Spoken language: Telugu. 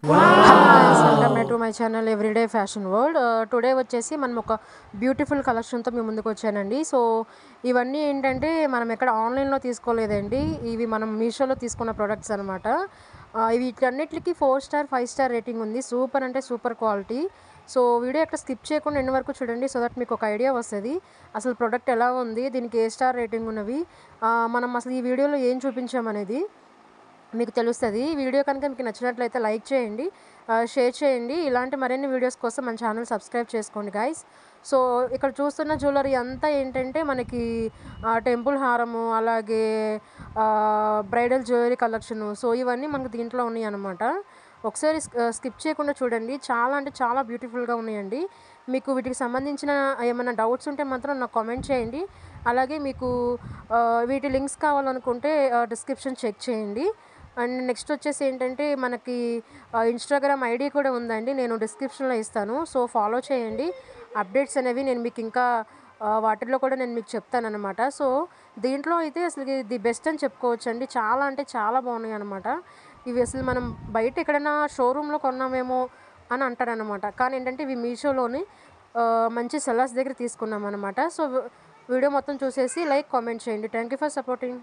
Hello guys, welcome back to my channel everyday fashion world. Today వచ్చేసి మనం ఒక బ్యూటిఫుల్ కలెక్షన్తో మీ ముందుకు వచ్చానండి. సో ఇవన్నీ ఏంటంటే మనం ఎక్కడ ఆన్లైన్లో తీసుకోలేదండి, ఇవి మనం మీషోలో తీసుకున్న ప్రొడక్ట్స్ అనమాట. వీటన్నిటికి 4 స్టార్ 5 స్టార్ రేటింగ్ ఉంది. సూపర్ అంటే సూపర్ క్వాలిటీ. సో వీడియో ఎక్కడ స్కిప్ చేయకుండా ఎండ్ వరకు చూడండి, సో దట్ మీకు ఒక ఐడియా వస్తుంది అసలు ప్రొడక్ట్ ఎలా ఉంది, దీనికి ఏ స్టార్ రేటింగ్ ఉన్నవి, మనం అసలు ఈ వీడియోలో ఏం చూపించామనేది మీకు తెలుస్తుంది. ఈ వీడియో కనుక మీకు నచ్చినట్లయితే లైక్ చేయండి, షేర్ చేయండి. ఇలాంటి మరిన్ని వీడియోస్ కోసం మన ఛానల్ సబ్స్క్రైబ్ చేసుకోండి గైస్. సో ఇక్కడ చూస్తున్న జ్యువెలరీ అంతా ఏంటంటే మనకి టెంపుల్ హారము, అలాగే బ్రైడల్ జ్యువెలరీ కలెక్షను. సో ఇవన్నీ మనకు దీంట్లో ఉన్నాయి అన్నమాట. ఒకసారి స్కిప్ చేయకుండా చూడండి, చాలా అంటే చాలా బ్యూటిఫుల్గా ఉన్నాయండి. మీకు వీటికి సంబంధించిన ఏమైనా డౌట్స్ ఉంటే మాత్రం నాకు కామెంట్ చేయండి. అలాగే మీకు వీటి లింక్స్ కావాలనుకుంటే డిస్క్రిప్షన్ చెక్ చేయండి. అండ్ నెక్స్ట్ వచ్చేసి ఏంటంటే మనకి ఇన్స్టాగ్రామ్ ఐడి కూడా ఉందండి, నేను డిస్క్రిప్షన్లో ఇస్తాను. సో ఫాలో చేయండి. అప్డేట్స్ అనేవి నేను మీకు ఇంకా వాటిల్లో కూడా నేను మీకు చెప్తానన్నమాట. సో దీంట్లో అయితే అసలు ది బెస్ట్ అని చెప్పుకోవచ్చు అండి. చాలా అంటే చాలా బాగున్నాయి అనమాట. ఇవి అసలు మనం బయట ఎక్కడైనా షోరూంలో కొన్నామేమో అని అంటారనమాట, కానీ ఏంటంటే ఇవి మీషోలోని మంచి సెల్లర్స్ దగ్గర తీసుకున్నాం అనమాట. సో వీడియో మొత్తం చూసేసి లైక్ కామెంట్ చేయండి. Thank you for supporting.